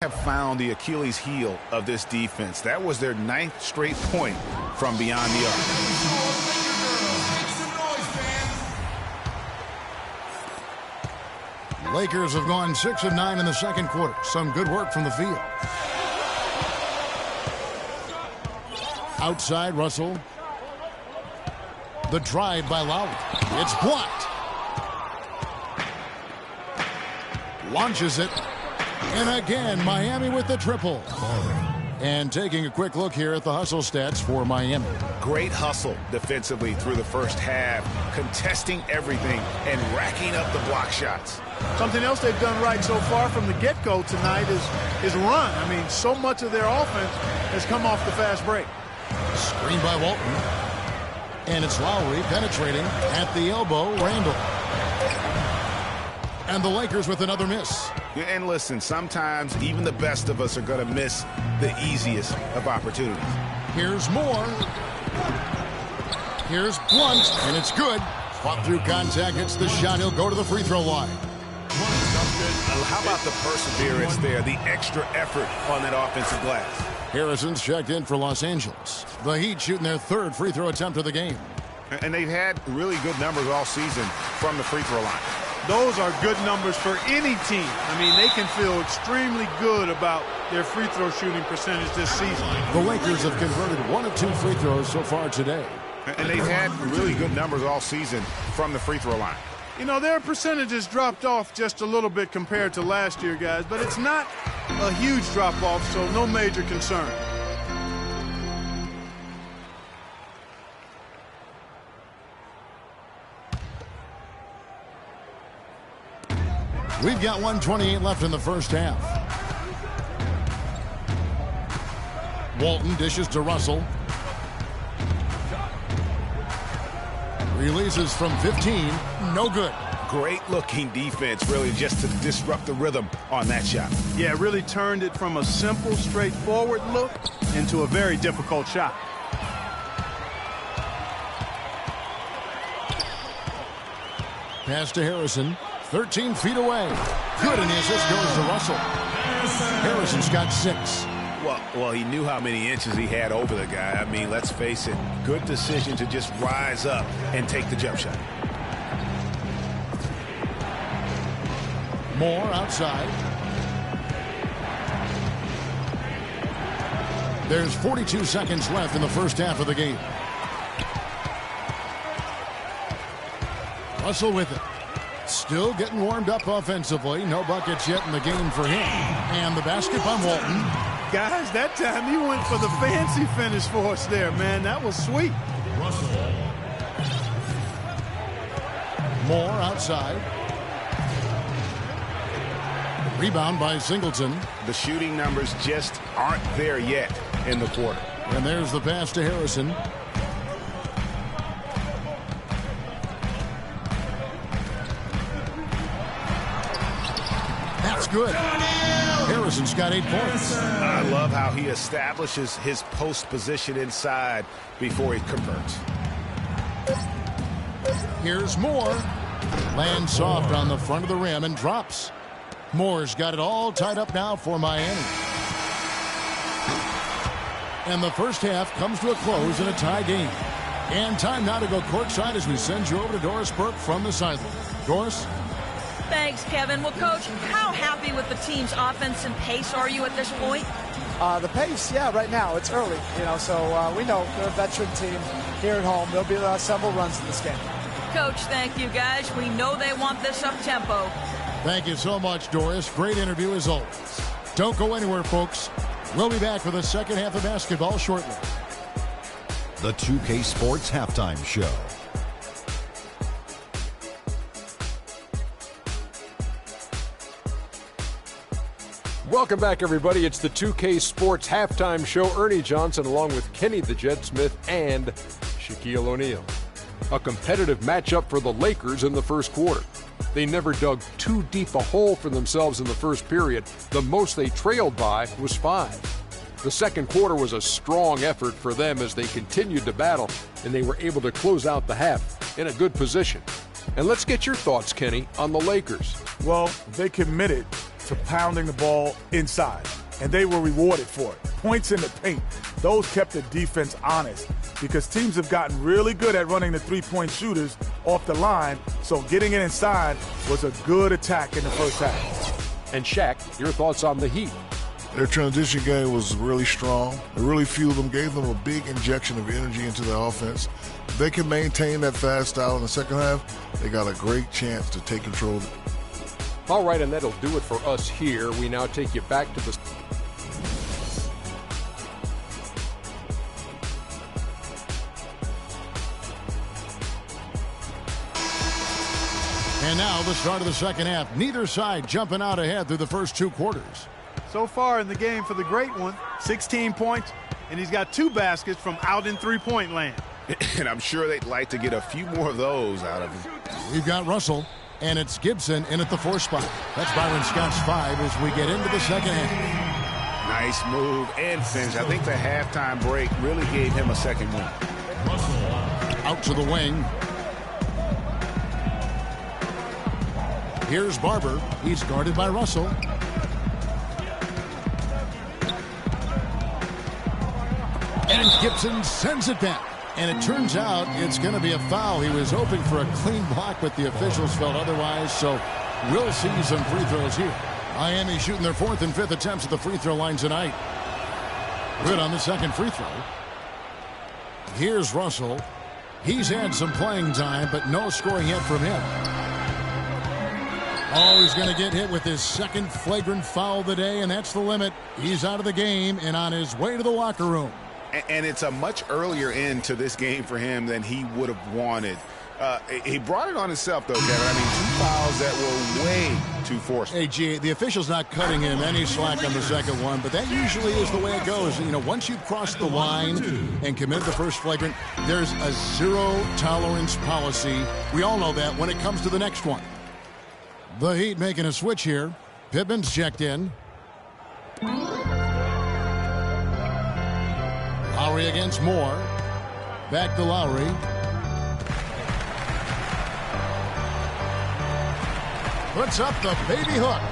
Have found the Achilles heel of this defense. That was their 9th straight point from beyond the arc. Lakers have gone 6 of 9 in the second quarter. Some good work from the field. Outside, Russell. The drive by Lowry. It's blocked. Launches it. And again, Miami with the triple. And taking a quick look here at the hustle stats for Miami. Great hustle defensively through the first half, contesting everything and racking up the block shots. Something else they've done right so far from the get-go tonight is run. I mean, so much of their offense has come off the fast break. Screen by Walton. And it's Lowry penetrating at the elbow. Randall. And the Lakers with another miss. And listen, sometimes even the best of us are going to miss the easiest of opportunities. Here's Moore. Here's Blunt, and it's good. Fought through contact, hits the shot. He'll go to the free throw line. How about the perseverance there, the extra effort on that offensive glass? Harrison's checked in for Los Angeles. The Heat shooting their 3rd free throw attempt of the game. And they've had really good numbers all season from the free throw line. Those are good numbers for any team. I mean, they can feel extremely good about their free throw shooting percentage this season. The Lakers have converted 1 of 2 free throws so far today. And they've had really good numbers all season from the free throw line. You know, their percentages dropped off just a little bit compared to last year, guys, but it's not a huge drop-off, so no major concern. We've got 1:28 left in the first half. Walton dishes to Russell. Releases from 15. No good. Great looking defense, really, just to disrupt the rhythm on that shot. Yeah, really turned it from a simple, straightforward look into a very difficult shot. Pass to Harrison. 13 feet away. Good, and the assist goes to Russell. Harrison's got 6. Well, he knew how many inches he had over the guy. I mean, let's face it, good decision to just rise up and take the jump shot. Moore outside. There's 42 seconds left in the first half of the game. Russell with it. Still getting warmed up offensively. No buckets yet in the game for him. And the basket by Walton. Guys, that time he went for the fancy finish for us there, man. That was sweet. Russell. Moore outside. Rebound by Singleton. The shooting numbers just aren't there yet in the quarter. And there's the pass to Harrison. That's good. Harrison's got 8 points. I love how he establishes his post position inside before he converts. Here's Moore. Lands soft on the front of the rim and drops. Moore's got it all tied up now for Miami. And the first half comes to a close in a tie game. And time now to go courtside as we send you over to Doris Burke from the sideline. Doris? Thanks, Kevin. Well, Coach, how happy with the team's offense and pace are you at this point? The pace, yeah, right now, it's early, so we know they're a veteran team here at home. There'll be several runs in this game. Coach, thank you, guys. We know they want this up-tempo. Thank you so much, Doris. Great interview as always. Don't go anywhere, folks. We'll be back for the second half of basketball shortly. The 2K Sports Halftime Show. Welcome back, everybody. It's the 2K Sports Halftime Show. Ernie Johnson along with Kenny the Jet Smith and Shaquille O'Neal. A competitive matchup for the Lakers in the first quarter. They never dug too deep a hole for themselves in the first period. The most they trailed by was 5. The second quarter was a strong effort for them as they continued to battle, and they were able to close out the half in a good position. And let's get your thoughts, Kenny, on the Lakers. Well, they committed to pounding the ball inside, and they were rewarded for it. Points in the paint. Those kept the defense honest because teams have gotten really good at running the three-point shooters off the line, so getting it inside was a good attack in the first half. And Shaq, your thoughts on the Heat? Their transition game was really strong. It really fueled them, gave them a big injection of energy into their offense. If they can maintain that fast style in the second half, they got a great chance to take control of it. All right, and that'll do it for us here. We now take you back to the... And now the start of the second half. Neither side jumping out ahead through the first two quarters. So far in the game for the great one, 16 points, and he's got 2 baskets from out in three-point land. And I'm sure they'd like to get a few more of those out of him. We've got Russell, and it's Gibson in at the 4 spot. That's Byron Scott's 5 as we get into the second half. Nice move and finish. I think the halftime break really gave him a second win. Out to the wing. Here's Barber. He's guarded by Russell. And Gibson sends it back. And it turns out it's going to be a foul. He was hoping for a clean block, but the officials felt otherwise. So we'll see some free throws here. Miami shooting their 4th and 5th attempts at the free throw line tonight. Good on the second free throw. Here's Russell. He's had some playing time, but no scoring yet from him. Oh, he's going to get hit with his second flagrant foul of the day, and that's the limit. He's out of the game and on his way to the locker room. And it's a much earlier end to this game for him than he would have wanted. He brought it on himself, though, Kevin. I mean, 2 fouls that were way too forceful. Hey, G, the official's not cutting him any slack on the second one, but that usually is the way it goes. You know, once you've crossed the line and committed the first flagrant, there's a zero-tolerance policy. We all know that when it comes to the next one. The Heat making a switch here. Pittman's checked in. Lowry against Moore. Back to Lowry. Puts up the baby hook.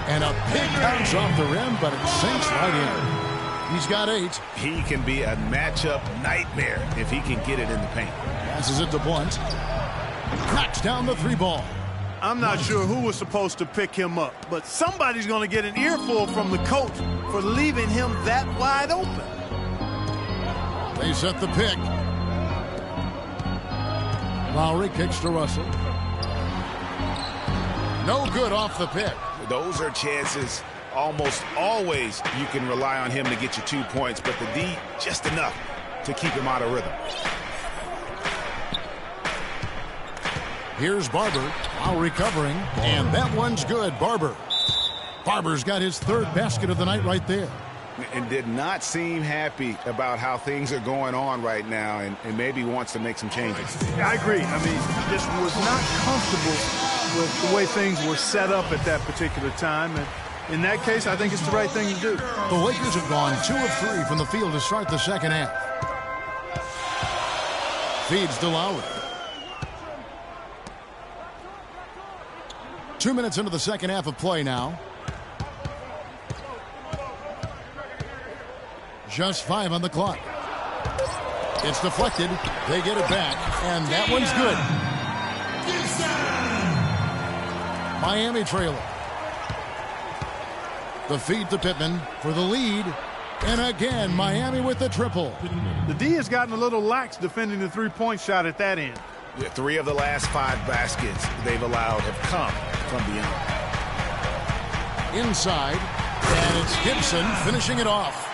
And a big bounce off the rim, but it sinks right in. He's got 8. He can be a matchup nightmare if he can get it in the paint. Passes it to Blunt. Knocks down the 3 ball. I'm not sure who was supposed to pick him up, but somebody's going to get an earful from the coach for leaving him that wide open. They set the pick. Lowry kicks to Russell. No good off the pick. Those are chances almost always you can rely on him to get you 2 points, but the D just enough to keep him out of rhythm. Here's Barber. Lowry covering, and that one's good. Barber's got his 3rd basket of the night right there. And did not seem happy about how things are going on right now, and maybe wants to make some changes. I agree. I mean, he just was not comfortable with the way things were set up at that particular time. And in that case, I think it's the right thing to do. The Lakers have gone 2 of 3 from the field to start the second half. Feeds to Lowry. 2 minutes into the second half of play now. Just 5 on the clock. It's deflected. They get it back, and that one's good. Miami trailing. The feed to Pittman for the lead. And again, Miami with the triple. The D has gotten a little lax defending the three-point shot at that end. 3 of the last 5 baskets they've allowed have come from beyond. Inside, and it's Gibson finishing it off.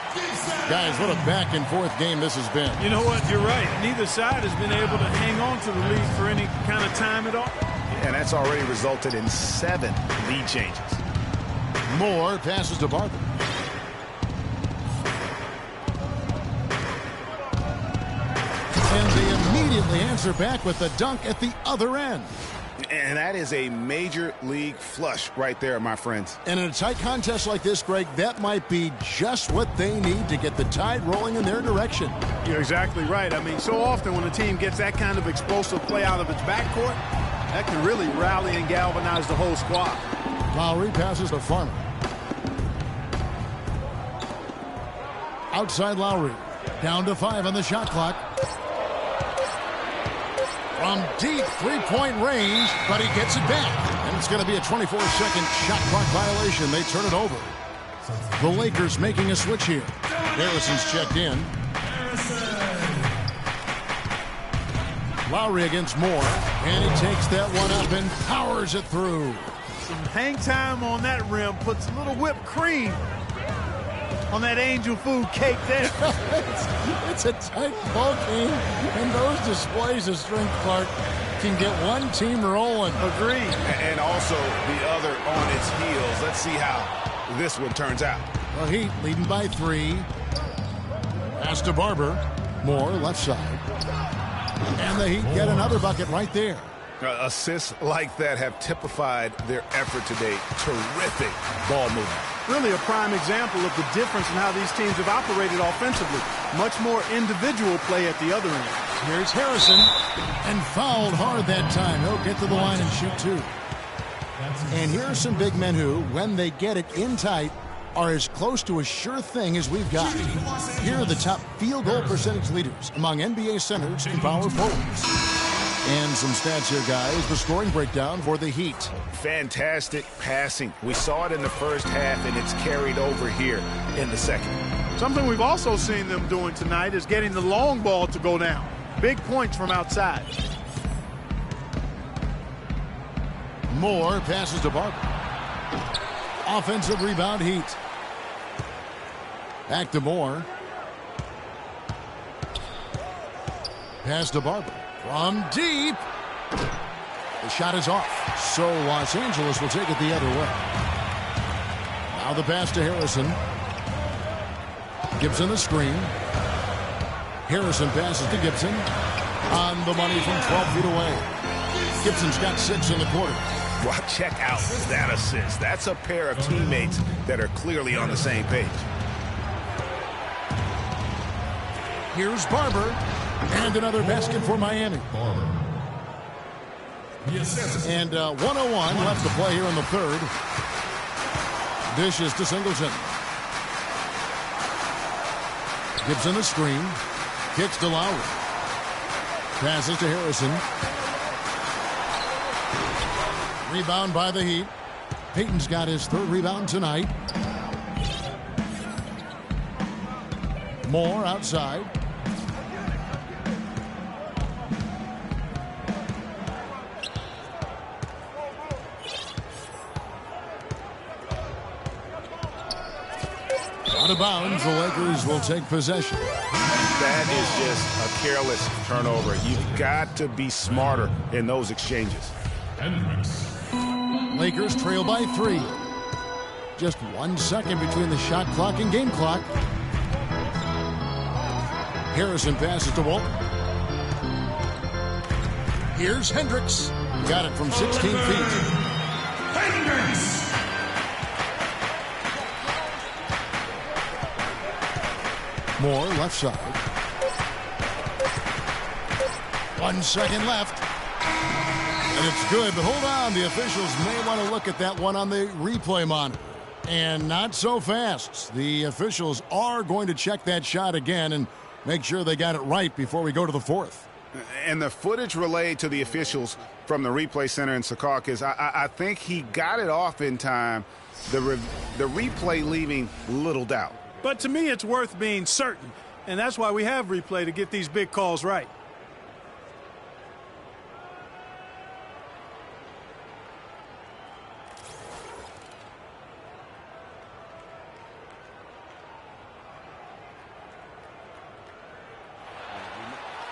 Guys, what a back-and-forth game this has been. You know what? You're right. Neither side has been able to hang on to the lead for any kind of time at all. And that's already resulted in 7 lead changes. Moore passes to Barber. And they immediately answer back with the dunk at the other end. And that is a major league flush right there, my friends. And in a tight contest like this, Greg, that might be just what they need to get the tide rolling in their direction. You're exactly right. I mean, so often when a team gets that kind of explosive play out of its backcourt, that can really rally and galvanize the whole squad. Lowry passes to Farmer. Outside Lowry. Down to 5 on the shot clock. From deep three-point range, but he gets it back. And it's going to be a 24-second shot clock violation. They turn it over. The Lakers making a switch here. Harrison's checked in. Lowry against Moore. And he takes that one up and powers it through. Some hang time on that rim. Puts a little whipped cream on that angel food cake there. It's a tight ball game, and those displays of strength, Clark, can get one team rolling. Agreed. And also the other on its heels. Let's see how this one turns out. Well, Heat leading by 3. Pass to Barber. Moore left side. And the Heat get another bucket right there. Assists like that have typified their effort today. Terrific ball movement. Really a prime example of the difference in how these teams have operated offensively. Much more individual play at the other end. Here's Harrison, and fouled hard that time. He'll get to the line and shoot 2. And here are some big men who, when they get it in tight, are as close to a sure thing as we've got. Here are the top field goal percentage leaders among NBA centers and power forwards. And some stats here, guys. The scoring breakdown for the Heat. Fantastic passing. We saw it in the first half, and it's carried over here in the second. Something we've also seen them doing tonight is getting the long ball to go down. Big points from outside. Moore passes to Barber. Offensive rebound, Heat. Back to Moore. Pass to Barber. From deep. The shot is off. So Los Angeles will take it the other way. Now the pass to Harrison. Gibson the screen. Harrison passes to Gibson. On the money from 12 feet away. Gibson's got 6 in the quarter. Well, check out that assist. That's a pair of teammates that are clearly on the same page. Here's Barber. And another basket for Miami. And 101 left to play here in the third. Dishes to Singleton. Gibson the screen. Kicks to Lowry. Passes to Harrison. Rebound by the Heat. Payton's got his 3rd rebound tonight. Moore outside. Out of bounds, the Lakers will take possession. That is just a careless turnover. You've got to be smarter in those exchanges. Lakers trail by 3. Just 1 second between the shot clock and game clock. Harrison passes to Walton. Here's Hendricks. Got it from 16 feet. Hendricks! Moore left side. 1 second left. And it's good, but hold on. The officials may want to look at that one on the replay monitor. And not so fast. The officials are going to check that shot again and make sure they got it right before we go to the 4th. And the footage relayed to the officials from the replay center in Secaucus, I think he got it off in time. The replay leaving little doubt. But to me, it's worth being certain. And that's why we have replay, to get these big calls right.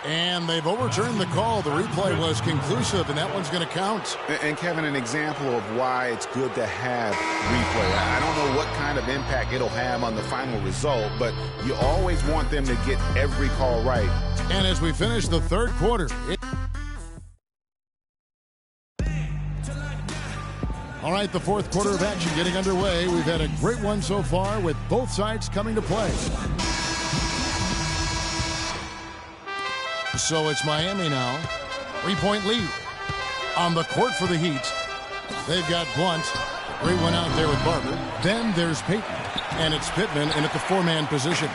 And they've overturned the call. The replay was conclusive, and that one's going to count. And, Kevin, an example of why it's good to have replay. I don't know what kind of impact it'll have on the final result, but you always want them to get every call right. And as we finish the 3rd quarter, all right, the 4th quarter of action getting underway. We've had a great one so far with both sides coming to play. So it's Miami now. 3-point lead on the court for the Heat. They've got Blunt. Great one out there with Barber. Then there's Payton. And it's Pittman in at the 4-man position.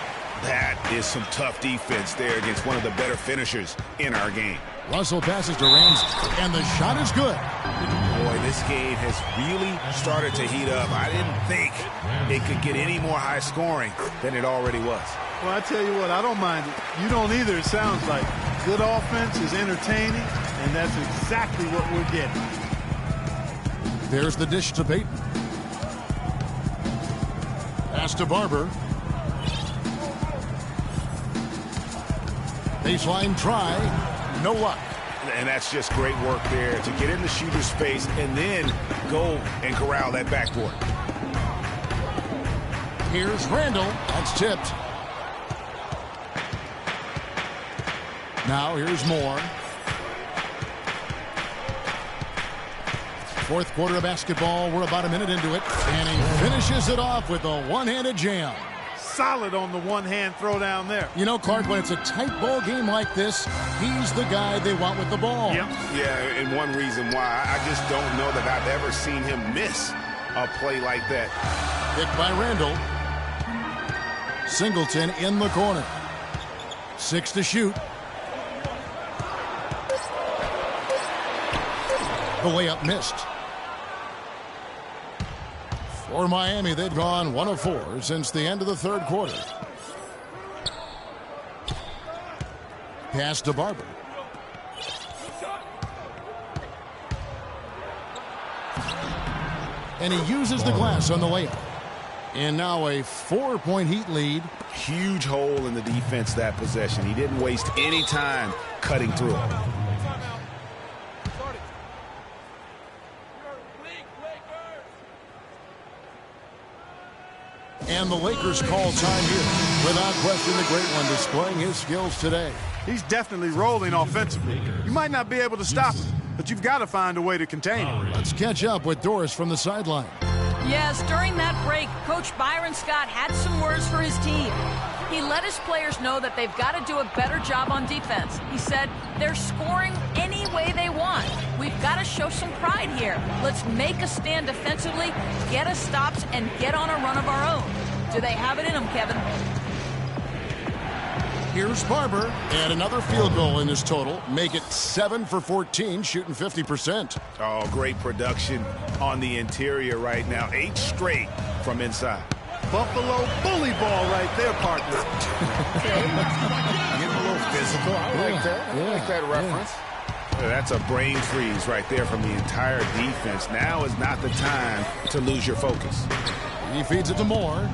that is some tough defense there against one of the better finishers in our game. Russell passes to Ramsey, and the shot is good. Boy, this game has really started to heat up. I didn't think it could get any more high scoring than it already was. Well, I tell you what, I don't mind it. You don't either, it sounds like. Good offense is entertaining, and that's exactly what we're getting. There's the dish to Peyton. Pass to Barber. Baseline try. No luck. And that's just great work there to get in the shooter's face and then go and corral that backboard. Here's Randall. That's tipped. Now here's Moore. Fourth quarter of basketball. We're about a minute into it. And he finishes it off with a one-handed jam. Solid on the one-hand throw down there. You know, Clark, when it's a tight ball game like this, he's the guy they want with the ball. Yep. Yeah, and one reason why, I just don't know that I've ever seen him miss a play like that. Hit by Randall. Singleton in the corner. 6 to shoot. The layup missed. For Miami, they've gone 1 of 4 since the end of the third quarter. Pass to Barber. And he uses the glass on the layup. And now a 4-point Heat lead. Huge hole in the defense that possession. He didn't waste any time cutting through it. And the Lakers call time here. Without question, the great one displaying his skills today. He's definitely rolling offensively. You might not be able to stop him, but you've got to find a way to contain him. Let's catch up with Doris from the sideline. Yes, during that break, Coach Byron Scott had some words for his team. He let his players know that they've got to do a better job on defense. He said, they're scoring any way they want. We've got to show some pride here. Let's make a stand defensively, get us stops, and get on a run of our own. Do they have it in them, Kevin? Here's Barber, and another field goal in his total. Make it 7 for 14, shooting 50%. Oh, great production on the interior right now. 8 straight from inside. Buffalo bully ball right there, partner. Getting a little physical. I like that. I like that reference. Yeah, that's a brain freeze right there from the entire defense. Now is not the time to lose your focus. He feeds it to Moore.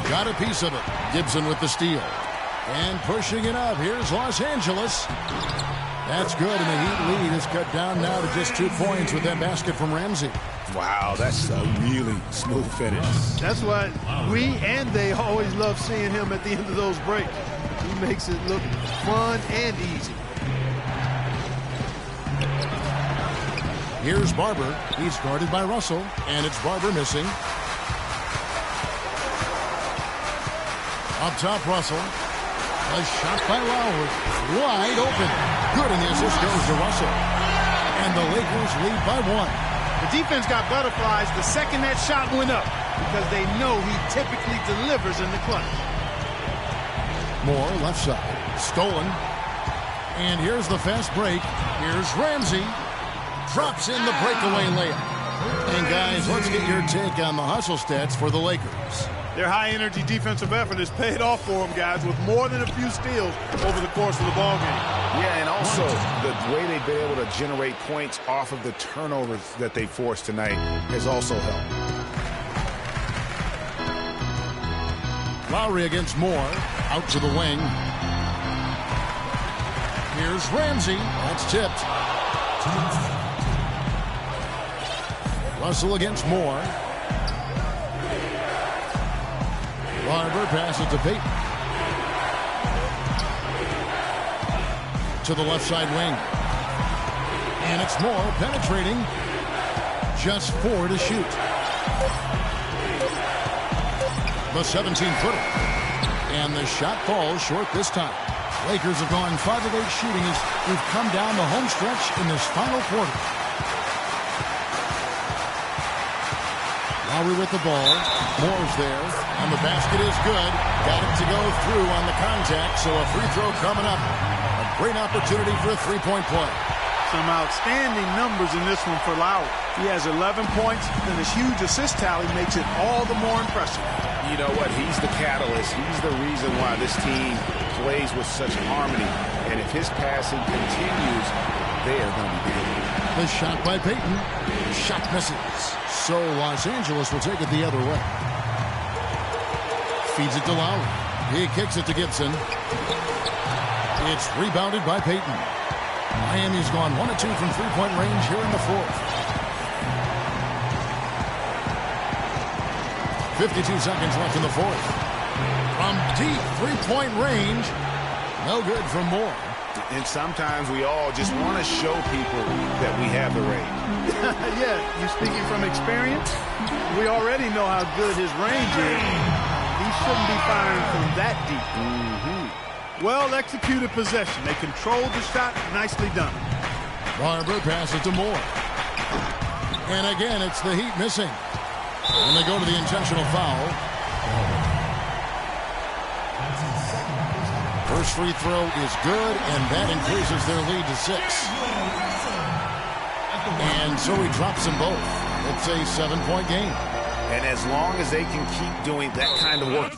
Got a piece of it. Gibson with the steal. And pushing it up. Here's Los Angeles. That's good, and the Heat lead is cut down now to just 2 points with that basket from Ramsey. Wow, that's a really smooth finish. That's why we and they always love seeing him at the end of those breaks. He makes it look fun and easy. Here's Barber. He's guarded by Russell, and it's Barber missing. Up top, Russell. A shot by Lowry. Wide open. Good, and the assist goes to Russell. And the Lakers lead by 1. The defense got butterflies the second that shot went up because they know he typically delivers in the clutch. Moore, left side. Stolen. And here's the fast break. Here's Ramsey. Drops in the breakaway layup. And guys, let's get your take on the hustle stats for the Lakers. Their high-energy defensive effort has paid off for them, guys, with more than a few steals over the course of the ballgame. Yeah, and also the way they've been able to generate points off of the turnovers that they forced tonight has also helped. Lowry against Moore. Out to the wing. Here's Ramsey. That's tipped. Russell against Moore. Barber passes to Peyton. To the left side wing. And it's Moore penetrating. Just 4 to shoot. The 17-footer. And the shot falls short this time. Lakers have gone 5 of 8 shooting as we've come down the home stretch in this final quarter. Lowry with the ball. Moore's there, and the basket is good. Got it to go through on the contact, so a free throw coming up. A great opportunity for a three-point play. Some outstanding numbers in this one for Lowry. He has 11 points, and his huge assist tally makes it all the more impressive. You know what? He's the catalyst. He's the reason why this team plays with such harmony. And if his passing continues, they are going to be good. The shot by Payton. Shot misses. So Los Angeles will take it the other way. Feeds it to Lowry. He kicks it to Gibson. It's rebounded by Payton. Miami's gone 1 of 2 from three-point range here in the fourth. 52 seconds left in the fourth. From deep three-point range. No good from Moore. And sometimes we all just want to show people that we have the range. Yeah, you speaking from experience? We already know how good his range is. He shouldn't be firing from that deep. Well-executed possession. They controlled the shot. Nicely done. Barber passes to Moore. And again, it's the Heat missing. And they go to the intentional foul. First free throw is good, and that increases their lead to 6. And so he drops them both. It's a 7-point game. And as long as they can keep doing that kind of work.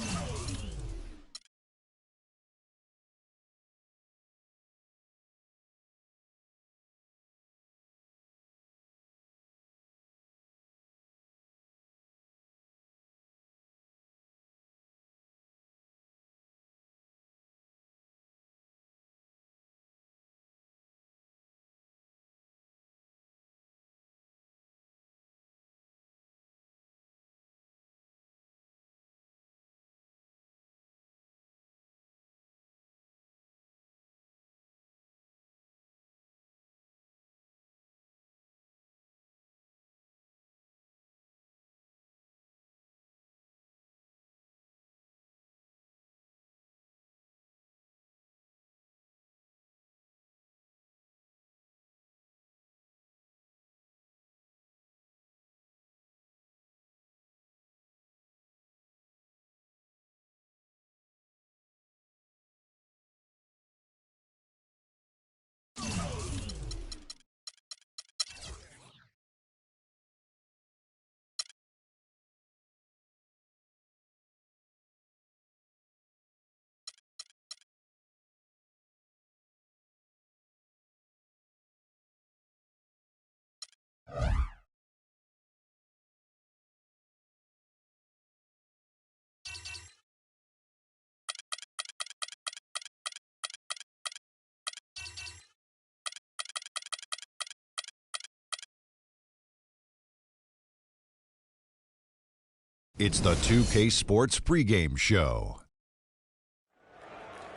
It's the 2K Sports pregame show.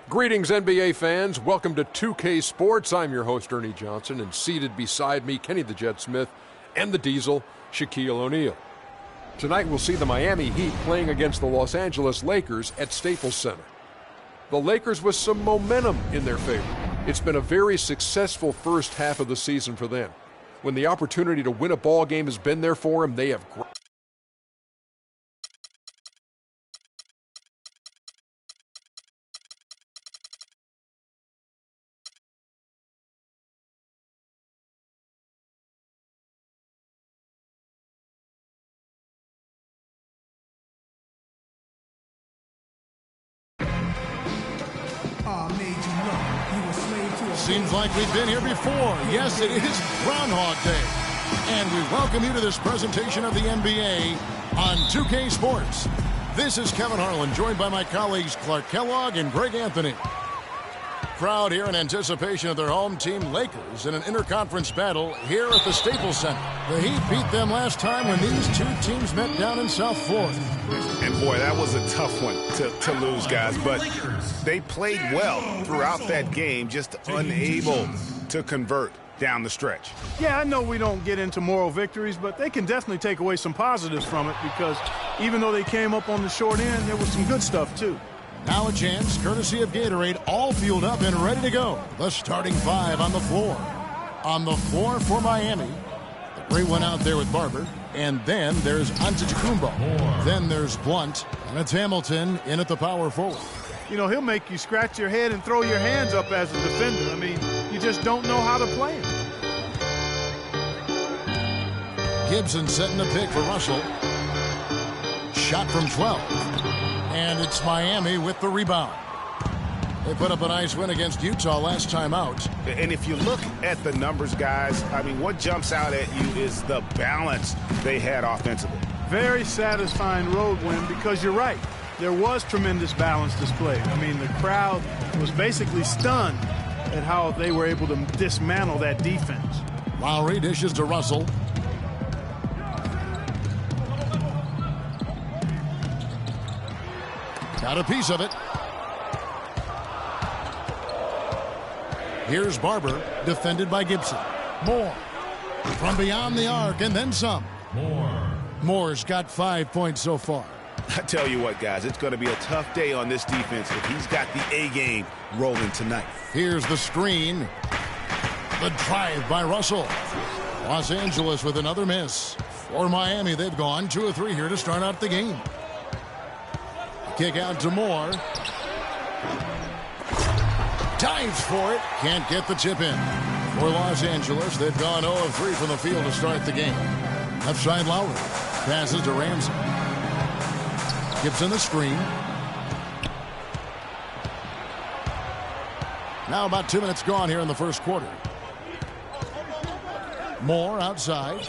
Greetings, NBA fans. Welcome to 2K Sports. I'm your host, Ernie Johnson, and seated beside me, Kenny the Jet Smith, and the Diesel, Shaquille O'Neal. Tonight, we'll see the Miami Heat playing against the Los Angeles Lakers at Staples Center. The Lakers with some momentum in their favor. It's been a very successful first half of the season for them. When the opportunity to win a ball game has been there for them, they have Seems like we've been here before. Yes, it is Groundhog Day. And we welcome you to this presentation of the NBA on 2K Sports. This is Kevin Harlan, joined by my colleagues Clark Kellogg and Greg Anthony. Crowd here in anticipation of their home team Lakers in an interconference battle here at the Staples Center. The Heat beat them last time when these two teams met down in South Florida. And boy, that was a tough one to lose, guys. But they played well throughout that game, just unable to convert down the stretch. Yeah, I know we don't get into moral victories, but they can definitely take away some positives from it because even though they came up on the short end, there was some good stuff too. Now a chance, courtesy of Gatorade, all fueled up and ready to go. The starting five on the floor. On the floor for Miami, the Great one out there with Barber. And then there's Antetokounmpo. Then there's Blunt. And it's Hamilton in at the power forward. You know, he'll make you scratch your head and throw your hands up as a defender. I mean, you just don't know how to play him. Gibson setting the pick for Russell. Shot from 12. And it's Miami with the rebound. They put up a nice win against Utah last time out. And if you look at the numbers, guys, I mean, what jumps out at you is the balance they had offensively. Very satisfying road win because you're right. There was tremendous balance displayed. I mean, the crowd was basically stunned at how they were able to dismantle that defense. Lowry dishes to Russell. Got a piece of it. Here's Barber, defended by Gibson. Moore from beyond the arc, and then some. Moore's got 5 points so far. I tell you what, guys, it's going to be a tough day on this defense if he's got the A game rolling tonight. Here's the screen. The drive by Russell. Los Angeles with another miss. For Miami, they've gone 2 of 3 here to start out the game. Kick out to Moore. Dives for it. Can't get the chip in. For Los Angeles, they've gone 0 of 3 from the field to start the game. Left side Lowry. Passes to Ramsey. Gibson the screen. Now about 2 minutes gone here in the first quarter. Moore outside.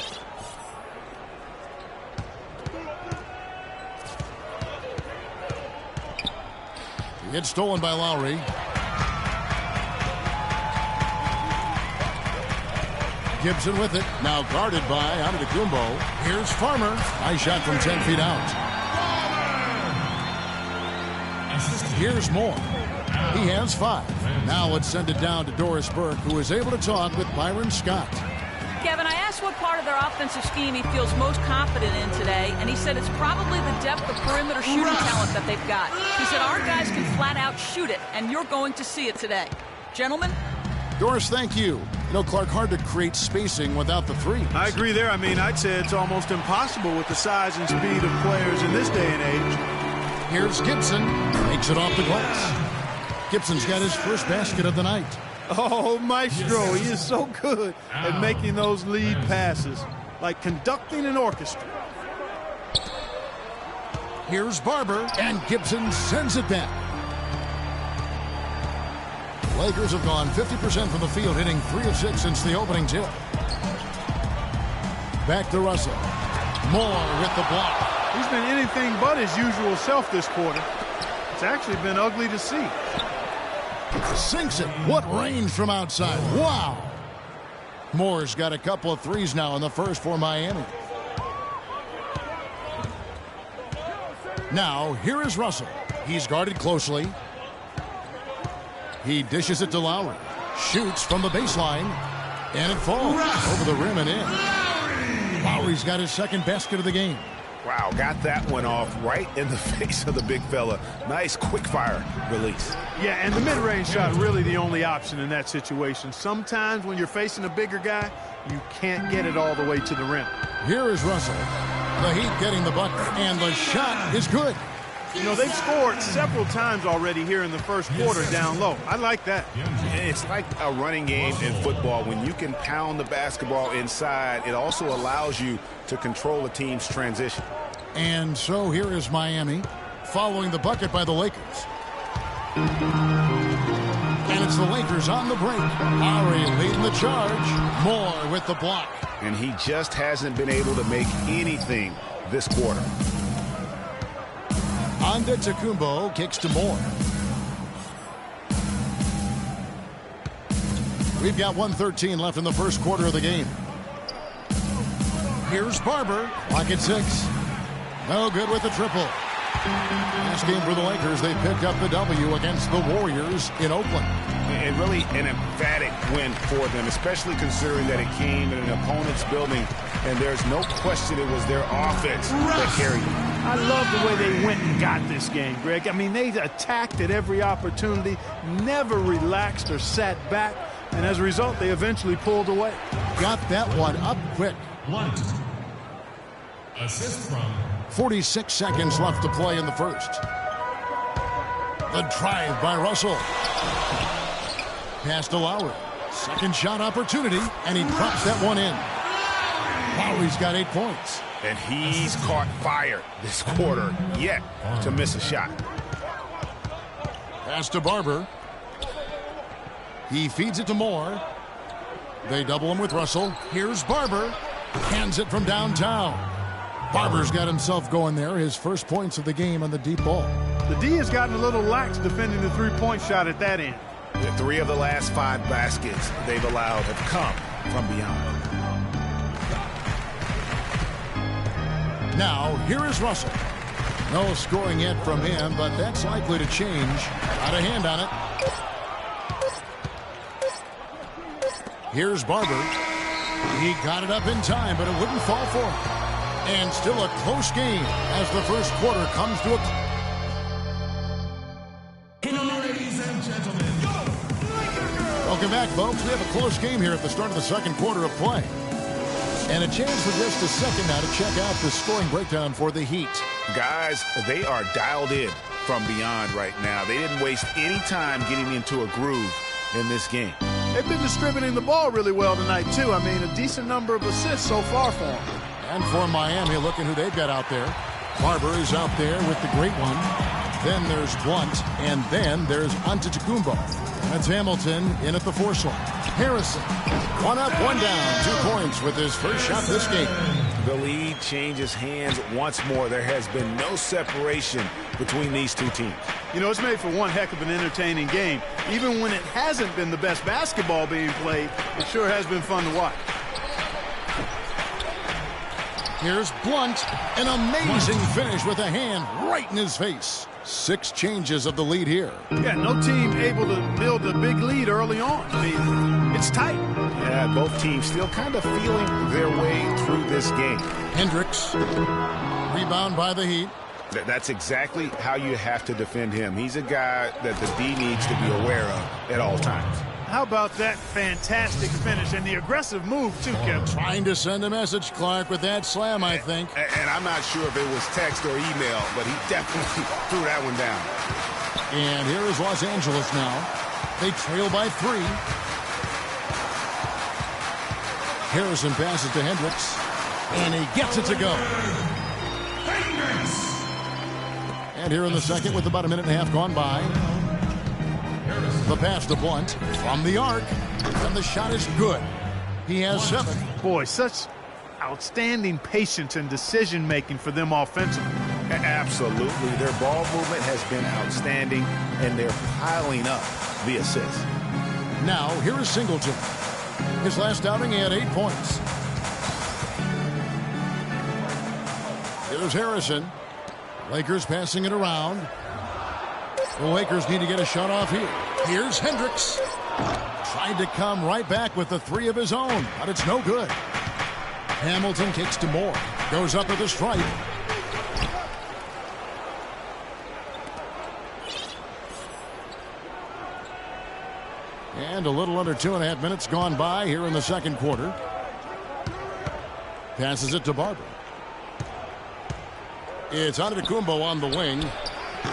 It's stolen by Lowry. Gibson with it. Now guarded by Antetokounmpo. Here's Farmer. Nice shot from 10 feet out. Here's Moore. He has 5. Now let's send it down to Doris Burke, who is able to talk with Byron Scott. Kevin, I asked what part of their offensive scheme he feels most confident in today, and he said it's probably the depth of perimeter shooting talent that they've got. He said our guys can flat out shoot it, and you're going to see it today. Gentlemen? Doris, thank you. You know, Clark, hard to create spacing without the three. I agree there. I mean, I'd say it's almost impossible with the size and speed of players in this day and age. Here's Gibson. Makes it off the glass. Gibson's got his first basket of the night. Oh, Maestro, he is so good at making those lead passes, like conducting an orchestra. Here's Barber, and Gibson sends it back. Lakers have gone 50% from the field, hitting 3 of 6 since the opening tip. Back to Russell. Moore with the block. He's been anything but his usual self this quarter. It's actually been ugly to see. Sinks it. What range from outside. Wow. Moore's got a couple of threes now in the first for Miami. Now, here is Russell. He's guarded closely. He dishes it to Lowry. Shoots from the baseline. And it falls over the rim and in. Lowry's got his second basket of the game. Wow, got that one off right in the face of the big fella. Nice quick fire release. Yeah, and the mid-range shot really the only option in that situation. Sometimes when you're facing a bigger guy, you can't get it all the way to the rim. Here is Russell. The Heat getting the bucket, and the shot is good. You know, they've scored several times already here in the first quarter down low. I like that. It's like a running game in football. When you can pound the basketball inside, it also allows you to control a team's transition. And so here is Miami following the bucket by the Lakers. And it's the Lakers on the break. Lowry leading the charge. Moore with the block. And he just hasn't been able to make anything this quarter. Antetokounmpo kicks to Moore. We've got 1:13 left in the first quarter of the game. Here's Barber. Clock at 6. No good with the triple. Last game for the Lakers, they picked up the W against the Warriors in Oakland. And really an emphatic win for them, especially considering that it came in an opponent's building, and there's no question it was their offense that carried them. I love the way they went and got this game, Greg. I mean, they attacked at every opportunity, never relaxed or sat back, and as a result, they eventually pulled away. Got that one up quick. Blunt. Assist from 46 seconds left to play in the first. The drive by Russell. Pass to Lowry. Second shot opportunity, and he drops that one in. Lowry's got 8 points. And he's caught fire this quarter yet to miss a shot. Pass to Barber. He feeds it to Moore. They double him with Russell. Here's Barber. Hands it from downtown. Barber's got himself going there. His first points of the game on the deep ball. The D has gotten a little lax defending the three-point shot at that end. The 3 of the last 5 baskets they've allowed have come from beyond. Now, here is Russell. No scoring yet from him, but that's likely to change. Got a hand on it. Here's Barber. He got it up in time, but it wouldn't fall for him. And still a close game as the first quarter comes to a... Ladies and gentlemen, go! Welcome back, folks. We have a close game here at the start of the second quarter of play. And a chance for just a second now to check out the scoring breakdown for the Heat. Guys, they are dialed in from beyond right now. They didn't waste any time getting into a groove in this game. They've been distributing the ball really well tonight, too. I mean, a decent number of assists so far for them. And for Miami, look at who they've got out there. Barber is out there with the great one. Then there's Blunt, and then there's Antetokounmpo. That's Hamilton in at the force line. Harrison, 1 up, 1 down, 2 points with his first shot this game. The lead changes hands once more. There has been no separation between these two teams. You know, it's made for one heck of an entertaining game. Even when it hasn't been the best basketball being played, it sure has been fun to watch. Here's Blunt, an amazing finish with a hand right in his face. 6 changes of the lead here. Yeah, no team able to build a big lead early on. I mean, it's tight. Yeah, both teams still kind of feeling their way through this game. Hendricks, rebound by the Heat. That's exactly how you have to defend him. He's a guy that the D needs to be aware of at all times. How about that fantastic finish and the aggressive move, too, Kevin? Trying to send a message, Clark, with that slam, I think. And I'm not sure if it was text or email, but he definitely threw that one down. And here is Los Angeles now. They trail by 3. Harrison passes to Hendricks, and he gets it to go. And here in the second, with about a minute and a half gone by, the pass to Blunt from the arc, and the shot is good. He has 7. Boy, such outstanding patience and decision-making for them offensively. Absolutely. Their ball movement has been outstanding, and they're piling up the assists. Now, here is Singleton. His last outing, he had 8 points. Here's Harrison. Lakers passing it around. The Lakers need to get a shot off here. Here's Hendricks. Tried to come right back with the 3 of his own, but it's no good. Hamilton kicks to Moore. Goes up with a strike. And a little under 2.5 minutes gone by here in the second quarter. Passes it to Barber. It's Antetokounmpo on the wing.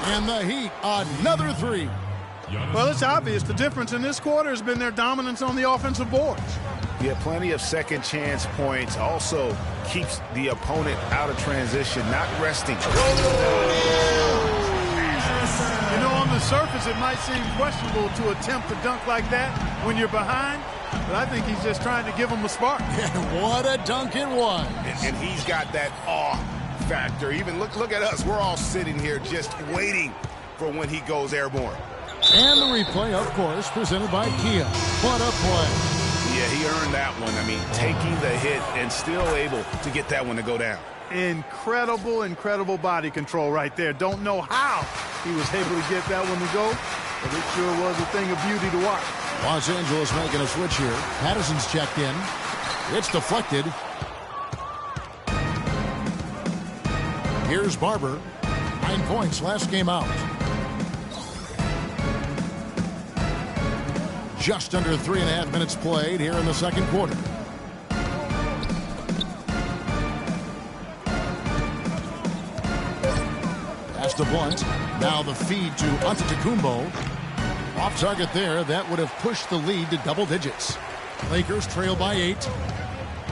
And the Heat, another 3. Well, it's obvious the difference in this quarter has been their dominance on the offensive boards. Yeah, plenty of second chance points. Also keeps the opponent out of transition, not resting. You know, on the surface, it might seem questionable to attempt to dunk like that when you're behind, but I think he's just trying to give them a spark. What a dunk it was. And he's got that awe factor. Even look at us. We're all sitting here just waiting for when he goes airborne. And the replay, of course, presented by Kia. What a play. Yeah, he earned that one. I mean, taking the hit and still able to get that one to go down. Incredible, incredible body control right there. Don't know how he was able to get that one to go, but it sure was a thing of beauty to watch. Los Angeles making a switch here. Patterson's checked in. It's deflected. Here's Barber. 9 points last game out. Just under 3.5 minutes played here in the second quarter. pass to Blunt. Now the feed to Antetokounmpo. Off target there. That would have pushed the lead to double digits. Lakers trail by 8.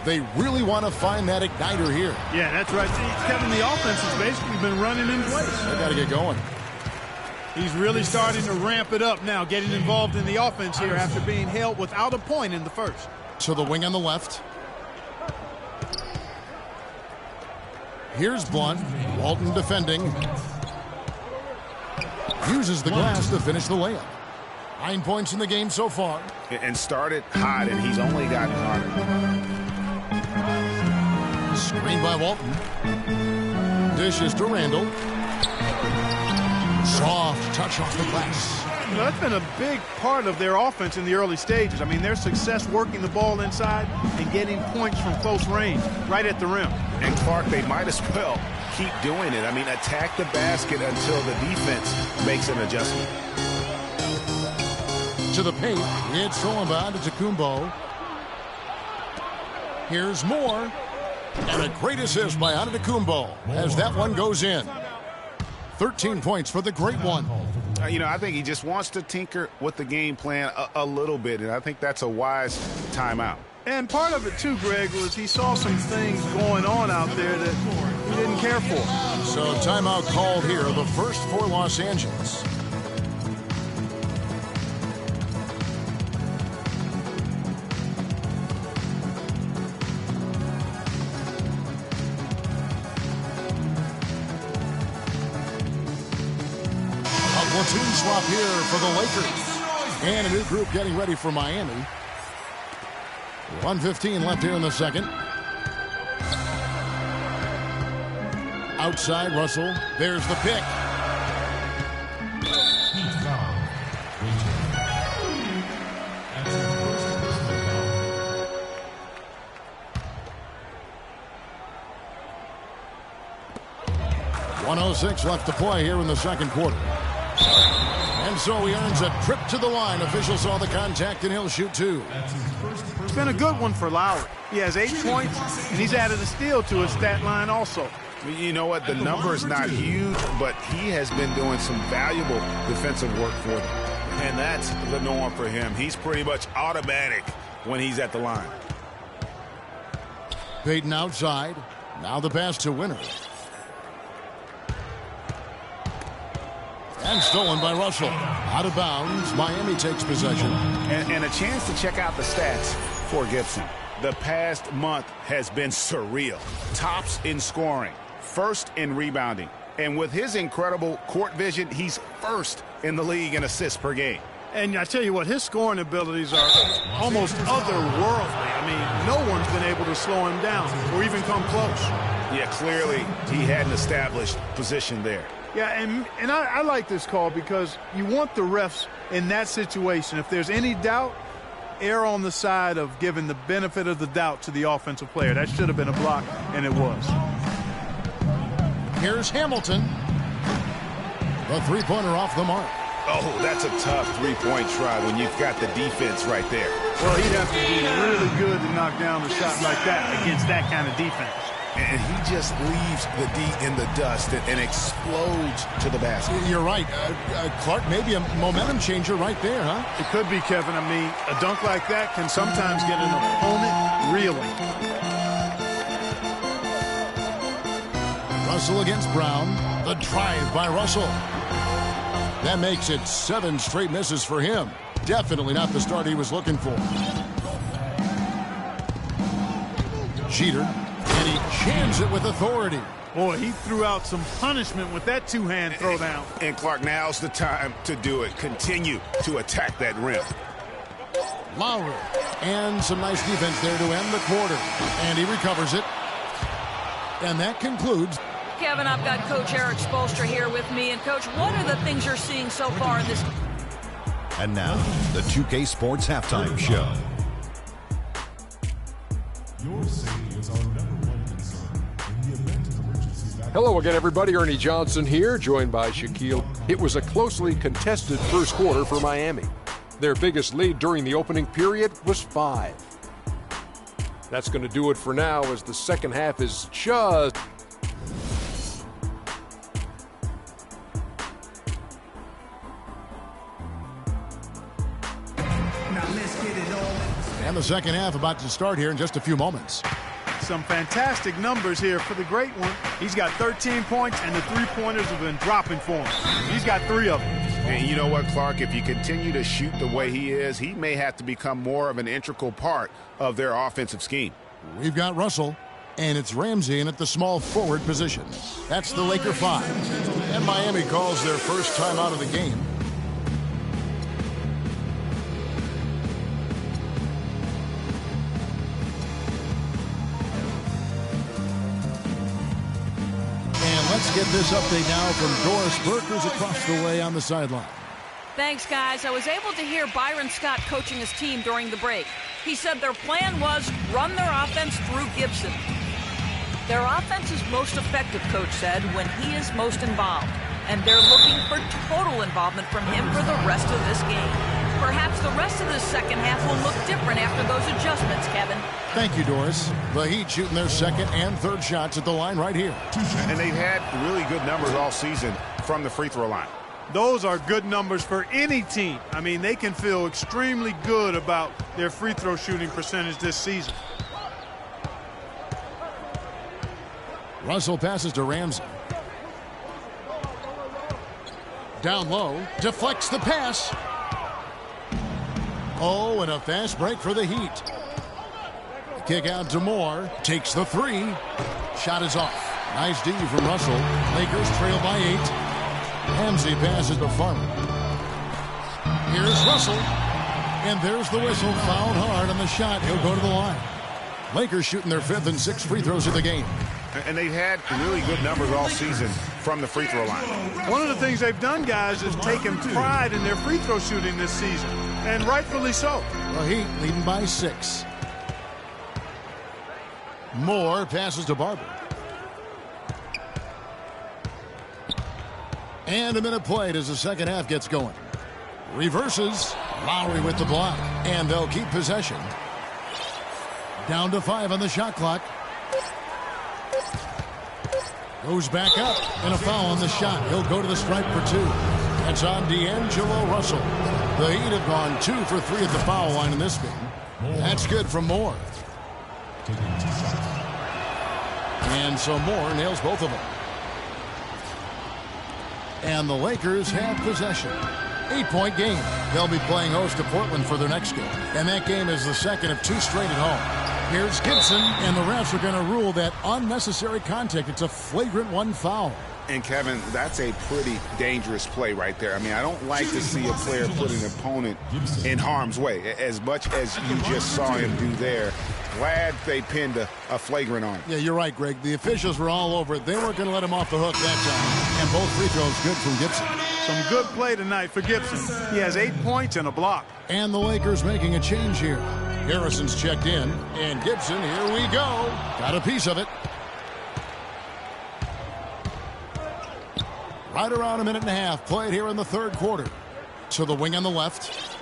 They really want to find that igniter here. Yeah, that's right. See, Kevin, the offense has basically been running in place. They got to get going. He's really starting to ramp it up now, getting involved in the offense here after being held without a point in the first. To the wing on the left. Here's Blunt. Walton defending. Uses the glass to finish the layup. 9 points in the game so far. And started hot, and he's only gotten harder. Screen by Walton. Dishes to Randall. Soft touch off the glass. You know, that's been a big part of their offense in the early stages. I mean, their success working the ball inside and getting points from close range, right at the rim. And Clark, they might as well keep doing it. I mean, attack the basket until the defense makes an adjustment. To the paint, it's thrown by Antetokounmpo. Here's Moore. And a great assist by Antetokounmpo as that one goes in. 13 points for the great one. You know, I think he just wants to tinker with the game plan a little bit, and I think that's a wise timeout. And part of it, too, Greg, was he saw some things going on out there that he didn't care for. So timeout called here, the first for Los Angeles. Platoon swap here for the Lakers. And a new group getting ready for Miami. 1:15 left here in the second. Outside Russell. There's the pick. .106 left to play here in the second quarter. And so he earns a trip to the line. Officials saw the contact, and he'll shoot 2. It's been a good one for Lowry. He has 8 points, and he's added a steal to his stat line also. You know what? The number is not huge, but he has been doing some valuable defensive work for them. And that's the norm for him. He's pretty much automatic when he's at the line. Payton outside. Now the pass to Winner. And stolen by Russell. Out of bounds. Miami takes possession. And a chance to check out the stats for Gibson. The past month has been surreal. Tops in scoring. First in rebounding. And with his incredible court vision, he's first in the league in assists per game. And I tell you what, his scoring abilities are almost otherworldly. I mean, no one's been able to slow him down or even come close. Yeah, clearly he had an established position there. Yeah, and I like this call because you want the refs in that situation. If there's any doubt, err on the side of giving the benefit of the doubt to the offensive player. That should have been a block, and it was. Here's Hamilton. The three-pointer off the mark. Oh, that's a tough three-point try when you've got the defense right there. Well, he'd have to be really good to knock down a shot like that against that kind of defense. And he just leaves the D in the dust and explodes to the basket. You're right. Clark, maybe a momentum changer right there, huh? It could be, Kevin. I mean, a dunk like that can sometimes get an opponent reeling. Russell against Brown. The drive by Russell. That makes it 7 straight misses for him. Definitely not the start he was looking for. Jeter. And he jams it with authority. Boy, he threw out some punishment with that two-hand throwdown. And Clark, now's the time to do it. Continue to attack that rim. Lowry. And some nice defense there to end the quarter. And he recovers it. And that concludes. Kevin, I've got Coach Eric Spoelstra here with me. And, Coach, what are the things you're seeing so far in this? And now, the 2K Sports Halftime Show. Your safety is our #1 concern in the event of emergency. Hello again, everybody. Ernie Johnson here, joined by Shaquille. It was a closely contested first quarter for Miami. Their biggest lead during the opening period was 5. That's going to do it for now as the second half is just... And the second half about to start here in just a few moments. Some fantastic numbers here for the great one. He's got 13 points, and the three-pointers have been dropping for him. He's got 3 of them. And you know what, Clark? If you continue to shoot the way he is, he may have to become more of an integral part of their offensive scheme. We've got Russell, and it's Ramsey in at the small forward position. That's the Laker 5. And Miami calls their first time out of the game. Let's get this update now from Doris Burke, who's across the way on the sideline. Thanks, guys. I was able to hear Byron Scott coaching his team during the break. He said their plan was run their offense through Gibson. Their offense is most effective, Coach said, when he is most involved. And they're looking for total involvement from him for the rest of this game. Perhaps the rest of the second half will look different after those adjustments, Kevin. Thank you, Doris. The Heat shooting their second and third shots at the line right here. And they've had really good numbers all season from the free throw line. Those are good numbers for any team. I mean, they can feel extremely good about their free throw shooting percentage this season. Russell passes to Ramsey. Down low, deflects the pass. Oh, and a fast break for the Heat. Kick out to Moore. Takes the 3. Shot is off. Nice D from Russell. Lakers trail by 8. Ramsey passes to Farmer. Here's Russell. And there's the whistle. Fouled hard on the shot. He'll go to the line. Lakers shooting their 5th and 6th free throws of the game. And they've had really good numbers all season from the free throw line. One of the things they've done, guys, is taken pride in their free throw shooting this season. And rightfully so. The Heat leading by 6. Moore passes to Barber. And a minute played as the second half gets going. Reverses. Lowry with the block. And they'll keep possession. Down to 5 on the shot clock. Goes back up. And a foul on the shot. He'll go to the stripe for 2. That's on D'Angelo Russell. The Heat have gone 2 for 3 at the foul line in this game. That's good from Moore. And so Moore nails both of them. And the Lakers have possession. 8-point game. They'll be playing host to Portland for their next game. And that game is the second of 2 straight at home. Here's Gibson, and the refs are going to rule that unnecessary contact. It's a flagrant 1 foul. And, Kevin, that's a pretty dangerous play right there. I mean, I don't like to see a player put an opponent in harm's way, as much as you just saw him do there. Glad they pinned a flagrant on him. Yeah, you're right, Greg. The officials were all over it. They weren't going to let him off the hook that time. And both free throws good from Gibson. Some good play tonight for Gibson. He has 8 points and a block. And the Lakers making a change here. Harrison's checked in. And Gibson, here we go. Got a piece of it. Right around a minute and a half played here in the third quarter. To the wing on the left.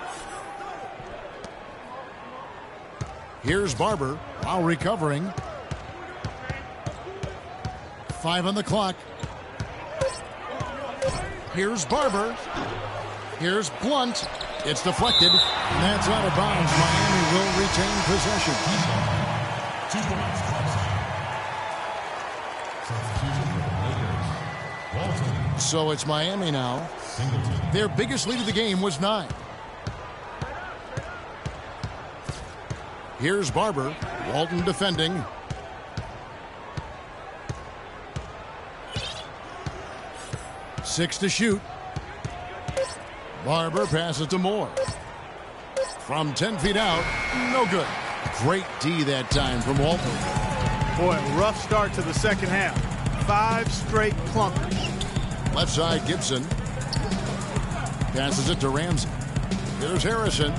Here's Barber while recovering. 5 on the clock. Here's Barber. Here's Blunt. It's deflected. And that's out of bounds. Miami will retain possession. 2 points. So it's Miami now. Their biggest lead of the game was 9. Here's Barber. Walton defending. Six to shoot. Barber passes to Moore. From 10 feet out, no good. Great D that time from Walton. Boy, rough start to the second half. 5 straight clunkers. Left side, Gibson. Passes it to Ramsey. Here's Harrison.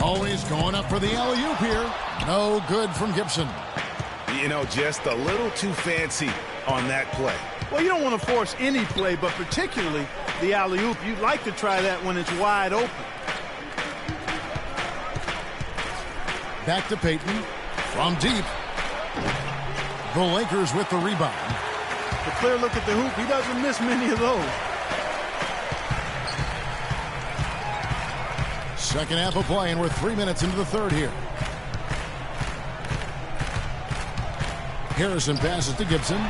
Always going up for the alley-oop here. No good from Gibson. You know, just a little too fancy on that play. Well, you don't want to force any play, but particularly the alley-oop. You'd like to try that when it's wide open. Back to Payton. From deep. The Lakers with the rebound. A clear look at the hoop. He doesn't miss many of those. Second half of play, and we're 3 minutes into the third here. Harrison passes to Gibson.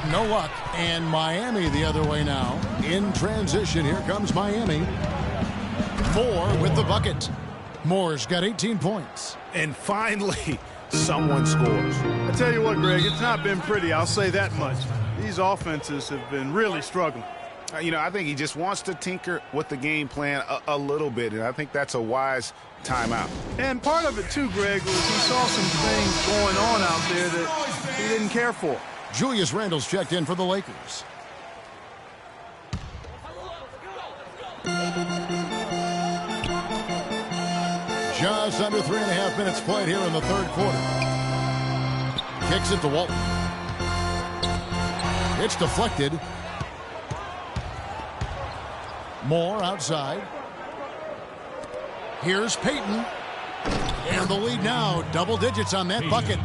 No luck. And Miami the other way now. In transition, here comes Miami. Moore with the bucket. Moore's got 18 points. And finally, someone scores. I tell you what, Greg, it's not been pretty. I'll say that much. These offenses have been really struggling. I think he just wants to tinker with the game plan a little bit, and I think that's a wise timeout. And part of it, too, Greg, was he saw some things going on out there that he didn't care for. Julius Randle's checked in for the Lakers. Just under 3.5 minutes played here in the third quarter. Kicks it to Walton. It's deflected. Moore outside. Here's Payton. And the lead now, double digits on that bucket.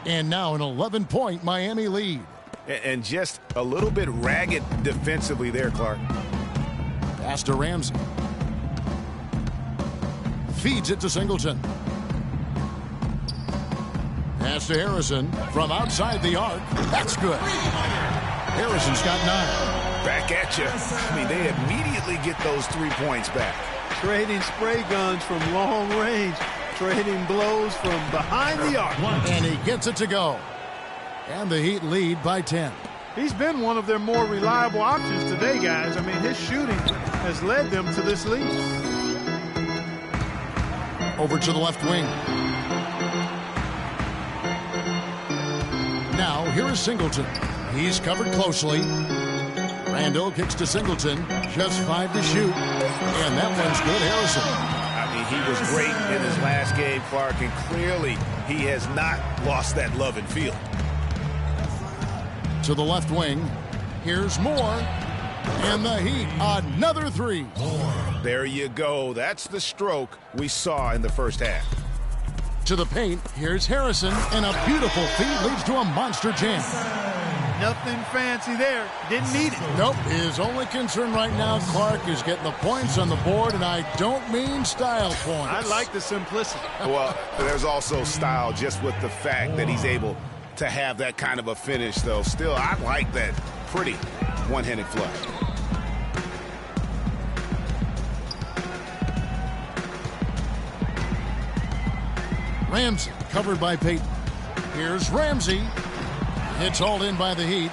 And now an 11-point Miami lead. And just a little bit ragged defensively there, Clark. Pass to Ramsey. Feeds it to Singleton. Pass to Harrison from outside the arc. That's good. Harrison's got 9. Back at you. I mean, they immediately get those 3 points back. Trading spray guns from long range. Trading blows from behind the arc. And he gets it to go. And the Heat lead by 10. He's been one of their more reliable options today, guys. I mean, his shooting has led them to this lead. Over to the left wing. Now, here is Singleton. He's covered closely. Randle kicks to Singleton. Just 5 to shoot. And that one's good, Harrison. I mean, he was great in his last game, Clark, and clearly he has not lost that love and feel. To the left wing. Here's Moore. And the Heat, another 3. There you go. That's the stroke we saw in the first half. To the paint. Here's Harrison. And a beautiful feed leads to a monster jam. Nothing fancy there. Didn't need it. Nope. His only concern right now, Clark, is getting the points on the board, and I don't mean style points. I like the simplicity. Well, there's also style just with the fact that he's able to have that kind of a finish, though. Still, I like that pretty one-handed flush. Ramsey covered by Payton. Here's Ramsey. It's hauled in by the Heat.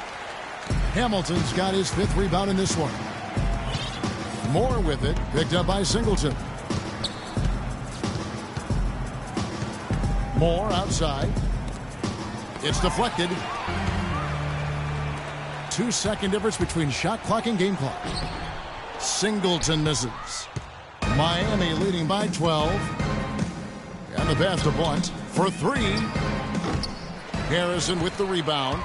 Hamilton's got his 5th rebound in this one. Moore with it, picked up by Singleton. Moore outside. It's deflected. 2-second difference between shot clock and game clock. Singleton misses. Miami leading by 12. And the pass to Blunt for 3. Harrison with the rebound.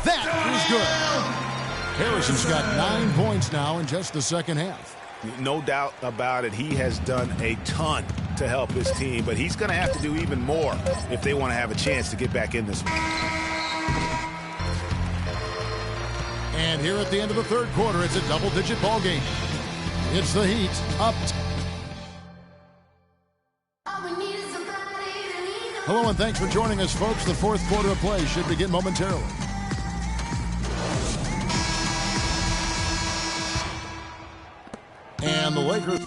That is good. Harrison's got 9 points now in just the second half. No doubt about it. He has done a ton to help his team, but he's going to have to do even more if they want to have a chance to get back in this one. And here at the end of the third quarter, it's a double-digit ball game. It's the Heat up. Hello and thanks for joining us, folks. The fourth quarter of play should begin momentarily. And the Lakers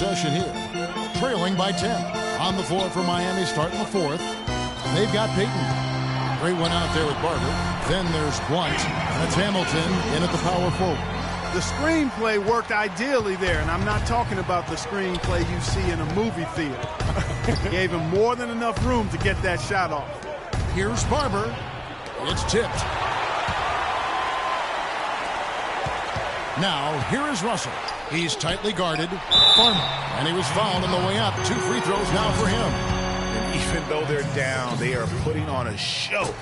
possession here. Trailing by 10. On the floor for Miami starting the fourth. They've got Payton. Great one out there with Barber. Then there's Blunt. That's Hamilton in at the power forward. The screenplay worked ideally there, and I'm not talking about the screenplay you see in a movie theater. Gave him more than enough room to get that shot off. Here's Barber. It's tipped. Now, here is Russell. He's tightly guarded. Farmer. And he was fouled on the way up. 2 free throws now for him. And even though they're down, they are putting on a show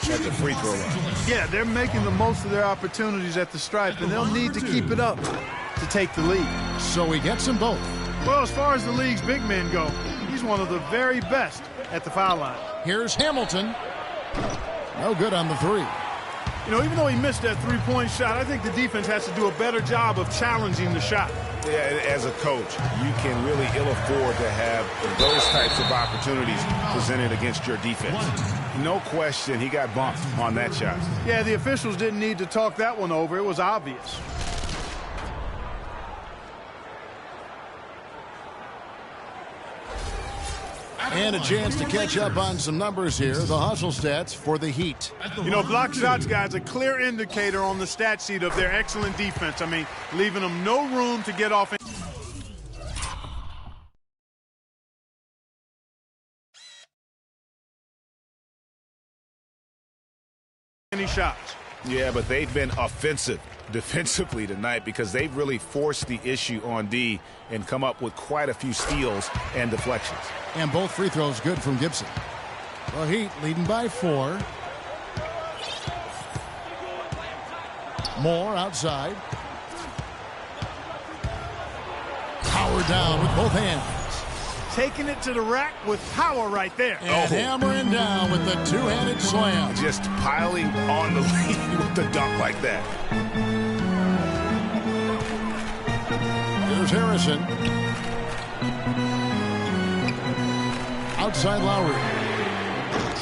at the free throw line. Yeah, they're making the most of their opportunities at the stripe, and they'll need to keep it up to take the lead. So he gets them both. Well, as far as the league's big men go, he's one of the very best at the foul line. Here's Hamilton. No good on the three. You know, even though he missed that three-point shot, I think the defense has to do a better job of challenging the shot. Yeah, as a coach, you can really ill afford to have those types of opportunities presented against your defense. No question, he got bumped on that shot. Yeah, the officials didn't need to talk that one over. It was obvious. And a chance to catch up on some numbers here. The hustle stats for the Heat. You know, block shots, guys, a clear indicator on the stat sheet of their excellent defense. I mean, leaving them no room to get off. Any shots. Yeah, but they've been offensive defensively tonight because they've really forced the issue on D and come up with quite a few steals and deflections. And both free throws good from Gibson. The Heat leading by 4. Moore outside. Power down with both hands. Taking it to the rack with power right there. And hammering down with the two-handed slam. Just piling on the lead with the dunk like that. Here's Harrison. Outside Lowry.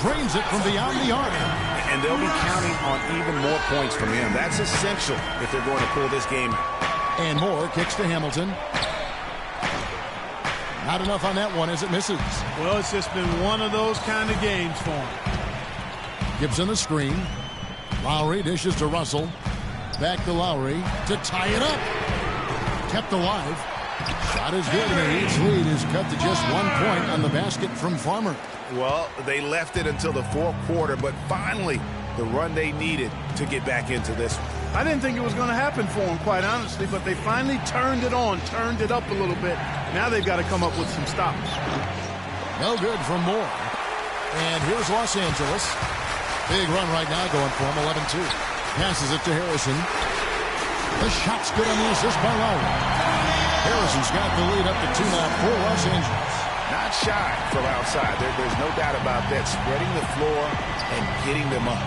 Drains it from beyond the arc. And they'll be counting on even more points from him. That's essential if they're going to pull this game. And Moore kicks to Hamilton. Not enough on that one as it misses. Well, it's just been one of those kind of games for him. Gibson the screen. Lowry dishes to Russell. Back to Lowry to tie it up. Kept alive. Shot is good, and the Heat's lead is cut to just 1 point on the basket from Farmer. Well, they left it until the fourth quarter, but finally the run they needed to get back into this one. I didn't think it was going to happen for them, quite honestly, but they finally turned it on, turned it up a little bit. Now they've got to come up with some stops. No good from Moore. And here's Los Angeles. Big run right now going for him, 11-2. Passes it to Harrison. The shot's good on the assist by Lowry. Harrison's got the lead up to 2 now for Los Angeles. Not shy from outside. There's no doubt about that. Spreading the floor and getting them up.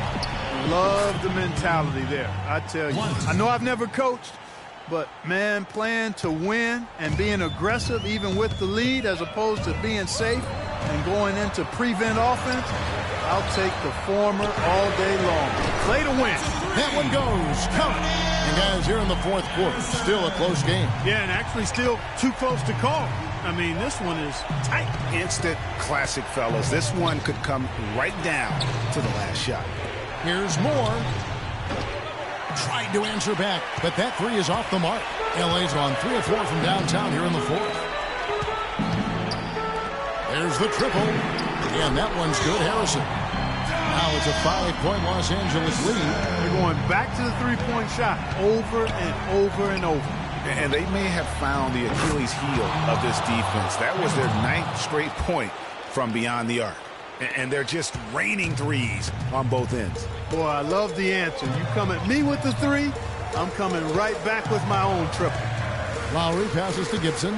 Love the mentality there, I tell you. I know I've never coached, but, man, playing to win and being aggressive even with the lead as opposed to being safe and going into prevent offense, I'll take the former all day long. Play to win. That one goes. Count it. And, guys, here in the fourth quarter, still a close game. Yeah, and actually still too close to call. I mean, this one is tight. Instant classic, fellas. This one could come right down to the last shot. Here's Moore. Tried to answer back, but that three is off the mark. LA's on 3 of 4 from downtown here in the fourth. There's the triple. And that one's good, Harrison. Now it's a 5-point Los Angeles lead. They're going back to the three-point shot over and over and over. And they may have found the Achilles heel of this defense. That was their 9th straight point from beyond the arc. And they're just raining threes on both ends. Boy, I love the answer. You come at me with the three, I'm coming right back with my own triple. Lowry passes to Gibson.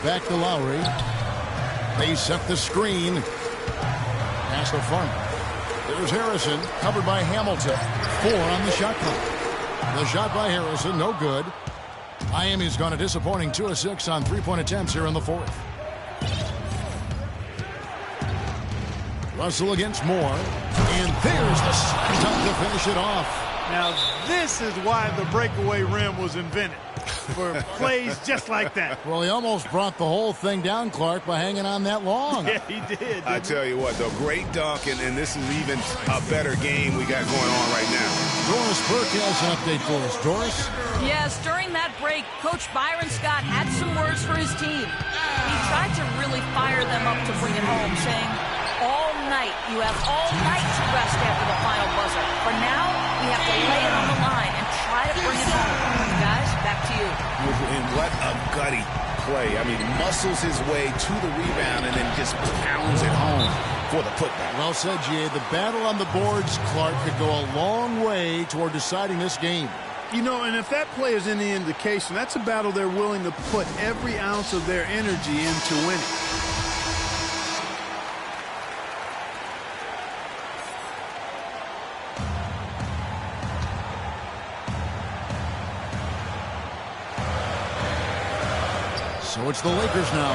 Back to Lowry. They set the screen. Pass to Farmer. There's Harrison, covered by Hamilton. 4 on the shot clock. The shot by Harrison, no good. Miami's gone a disappointing 2 of 6 on 3-point attempts here in the fourth. Russell against Moore. And there's the slam dunk to finish it off. Now, this is why the breakaway rim was invented. for plays just like that. Well, he almost brought the whole thing down, Clark, by hanging on that long. Yeah, he did. I tell you what, though, great dunk, and this is even a better game we got going on right now. Doris Burke has an update for us. Doris? Yes, during that break, Coach Byron Scott had some words for his team. He tried to really fire them up to bring it home, saying, all night, you have all night to rest after the final buzzer. For now, we have to lay it on the line and try to bring it home. Guys, back to you. And what a gutty play. I mean, muscles his way to the rebound and then just pounds it home for the putback. Well said, G.A. The battle on the boards, Clark, could go a long way toward deciding this game. You know, and if that play is any indication, that's a battle they're willing to put every ounce of their energy into winning. So it's the Lakers now.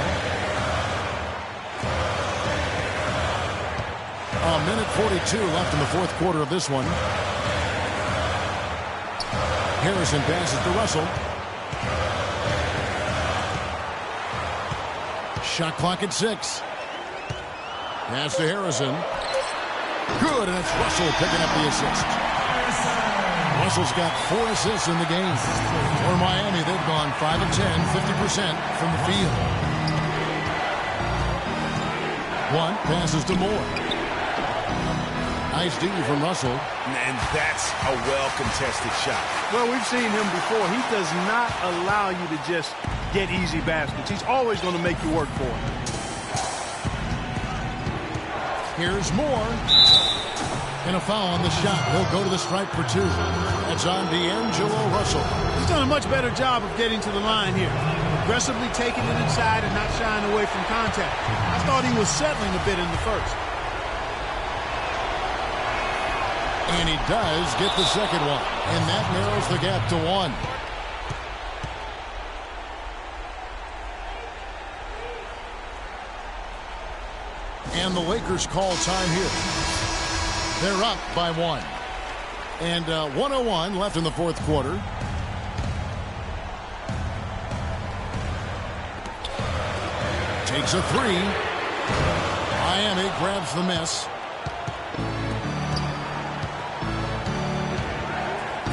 A minute 42 left in the fourth quarter of this one. Harrison passes to Russell. Shot clock at 6. Pass to Harrison. Good, and it's Russell picking up the assist. Russell's got 4 assists in the game. For Miami, they've gone 5 of 10, 50% from the field. One passes to Moore. Nice D from Russell. And that's a well-contested shot. Well, we've seen him before. He does not allow you to just get easy baskets. He's always going to make you work for it. Here's Moore. And a foul on the shot. He'll go to the stripe for 2. That's on D'Angelo Russell. He's done a much better job of getting to the line here. Aggressively taking it inside and not shying away from contact. I thought he was settling a bit in the first. And he does get the second one. And that narrows the gap to 1. And the Lakers call time here. They're up by 1. And 1:01 left in the fourth quarter. Takes a 3. Miami grabs the miss.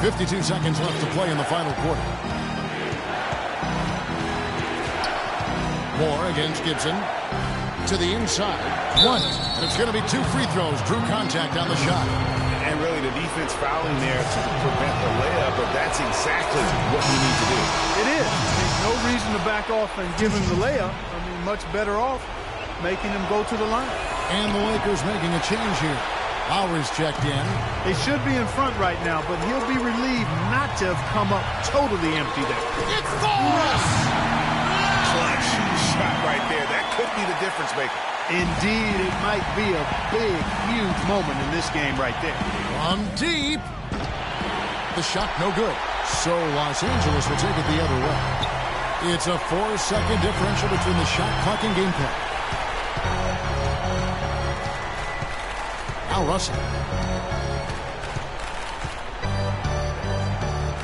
52 seconds left to play in the final quarter. Moore against Gibson. To the inside. 1. And it's going to be 2 free throws. Drew contact on the shot. And really the defense fouling there to prevent the layup, but that's exactly what you need to do. It is. There's no reason to back off and give him the layup. I mean, much better off making him go to the line. And the Lakers making a change here. Lowry's checked in. They should be in front right now, but he'll be relieved not to have come up totally empty there. It's Forrest! Clutch shot right there. That could be the difference maker. Indeed, it might be a big, huge moment in this game right there. From deep. The shot no good. So Los Angeles will take it the other way. It's a 4-second differential between the shot clock and game clock. Now Russell.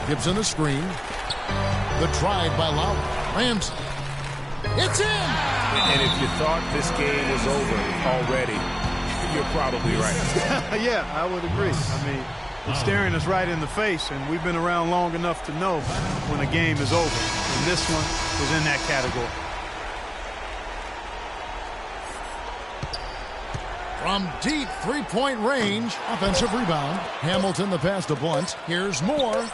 Gibson the screen. The drive by Lowry. Ramsey. It's in! And if you thought this game was over already, you're probably right. Yeah, I would agree. I mean, it's staring us right in the face, and we've been around long enough to know when a game is over. And this one is in that category. From deep three-point range, offensive rebound. Hamilton the pass to Blunt. Here's Moore.